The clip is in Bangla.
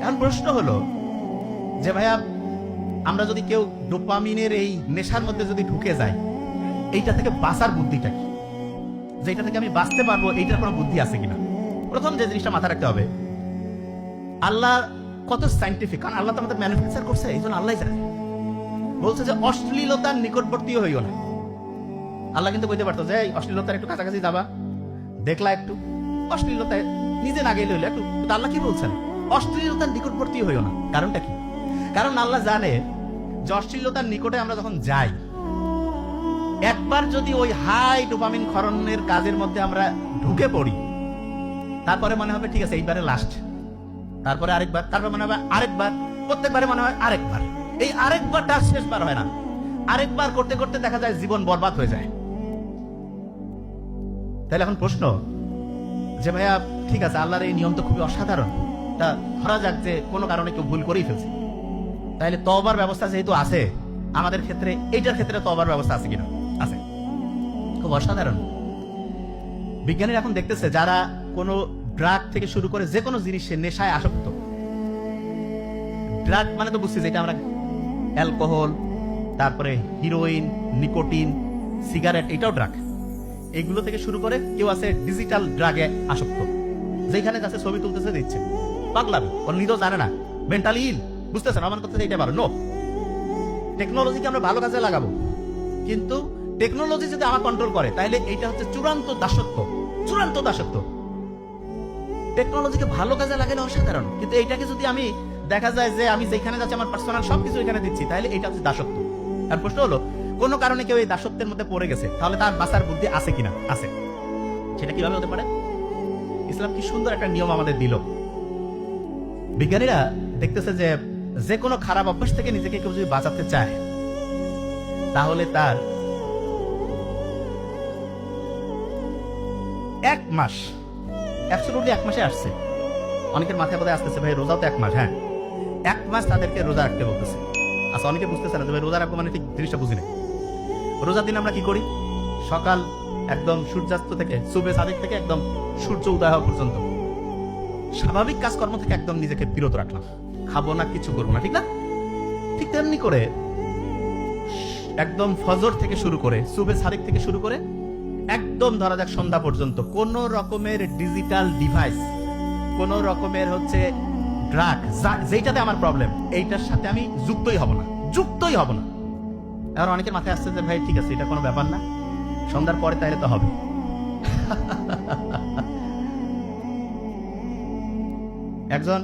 এখন প্রশ্ন হলো যে ভাইয়া, আমরা যদি কেউ ডোপামিনের এই নেশার মধ্যে যদি ঢুকে যায়, এইটা থেকে বাঁচার বুদ্ধিটা কি? যে এটা থেকে আমি বাঁচতে পারবো, এইটার কোনো বুদ্ধি আছে কিনা? প্রথম যে জিনিসটা মাথা রাখতে হবে, আল্লাহ কত সাইন্টিফিক, কারণ আল্লাহ তো আমাদের ম্যানুফ্যাকচার করছে, এই জন্য আল্লাহ জানে। বলছে যে অশ্লীলতার নিকটবর্তী হইও না। আল্লাহ কিন্তু বলতে পারতো যে এই অশ্লীলতার একটু কাছাকাছি যাবা, দেখলা একটু অশ্লীলতায় নিজে না গেলে হইলো একটু। আল্লাহ কি বলছেন? অশ্লীলতার নিকটবর্তী হইও না। কারণটা কি? কারণ আল্লাহ জানে যে অশ্লীলতার নিকটে আমরা যখন যাই, একবার যদি ওই হাই ডোপামিন ক্ষরণের কাজের মধ্যে আমরা ঢুকে পড়ি, তারপরে মনে হবে ঠিক আছে এইবারে লাস্ট, তারপরে আরেকবার, তারপর মনে হবে আরেকবার, প্রত্যেকবারে মনে হয় আরেকবার। এই আরেকবারটা শেষবার হয় না, আরেকবার করতে করতে দেখা যায় জীবন বরবাদ হয়ে যায়। তাহলে এখন প্রশ্ন যে ভাইয়া ঠিক আছে, আল্লাহর এই নিয়ম তো খুবই অসাধারণ, তা ধরা যাক যে কোনো কারণে কেউ ভুল করেই ফেলছে, তাহলে তওবার ব্যবস্থা যেহেতু আছে, আমাদের ক্ষেত্রে এইটার ক্ষেত্রে তওবার ব্যবস্থা আছে কিনা? আছে। খুব অসাধারণ। বিজ্ঞানীরা এখন দেখতেছে যারা কোনো ড্রাগ থেকে শুরু করে যে কোনো জিনিসে নেশায় আসক্ত, ড্রাগ মানে তো বুঝছি যেটা আমরা অ্যালকোহল, তারপরে হিরোইন, নিকোটিন, সিগারেট, এটাও ড্রাগ। এগুলো থেকে শুরু করে কেউ আছে ডিজিটাল ড্রাগে আসক্ত, যেখানে যাচ্ছে ছবি তুলতেছে দিচ্ছে, পাগলামি, ওর নিজেও জানে না, মেন্টালি ইল, বুঝতেছেন আমার কথা, এইটা পারো। নো, টেকনোলজিকে আমরা ভালো কাজে লাগাবো, কিন্তু টেকনোলজি যদি আমার কন্ট্রোল করে, তাহলে এইটা হচ্ছে চূড়ান্ত দাসত্ব। চূড়ান্ত দাসত্ব। টেকনোলজিকে ভালো কাজে লাগালে অসাধারণ, কিন্তু এইটাকে যদি আমি দেখা যায় যে আমি যেখানে যাচ্ছি আমার পার্সোনাল সবকিছু এখানে দিচ্ছি, তাহলে এটা হচ্ছে দাসত্ব। আর প্রশ্ন হলো, কোনো কারণে কেউ এই দাসত্বের মধ্যে পড়ে গেছে, তাহলে তার বাঁচার বুদ্ধি আছে কিনা? আছে। সেটা কিভাবে হতে পারে? ইসলাম কি সুন্দর একটা নিয়ম আমাদের দিল। বিজ্ঞানীরা দেখতেছে যে যে কোনো খারাপ অভ্যাস থেকে নিজেকে কেউ যদি বাঁচাতে চায়, তাহলে তার 1 মাস, অ্যাবসলিউটলি 1 মাসে আসছে। অনেকের মাথায় বোধহয় আসতেছে ভাই রোজাও তো 1 মাস। হ্যাঁ, 1 মাস তাদেরকে রোজা রাখতে বলতেছে। আচ্ছা, অনেকে বুঝতেছে না যে ভাই রোজা রাখবো মানে ঠিক জিনিসটা বুঝি না। রোজার দিন আমরা কি করি? সকাল একদম সূর্যাস্ত থেকে, সুবে সাদিক থেকে একদম সূর্য উদয় হওয়া পর্যন্ত স্বাভাবিক কাজকর্ম থেকে একদম নিজেকে বিরত রাখলাম, খাবো না, কিছু করবো না, ঠিক না? ঠিক তেমনি করে একদম ফজর থেকে শুরু করে, সুবে সাদিক থেকে শুরু করে একদম ধরা যাক সন্ধ্যা পর্যন্ত কোন রকমের ডিজিটাল ডিভাইস, কোন রকমের হচ্ছে ড্রাগ, যেটাতে আমার প্রবলেম, এইটার সাথে আমি যুক্তই হব না, যুক্তই হব না। আর অনেকের মাথায় আসছে যে ভাই ঠিক আছে, এটা কোনো ব্যাপার না, সন্ধ্যার পরে তাইলে তো হবে। একজন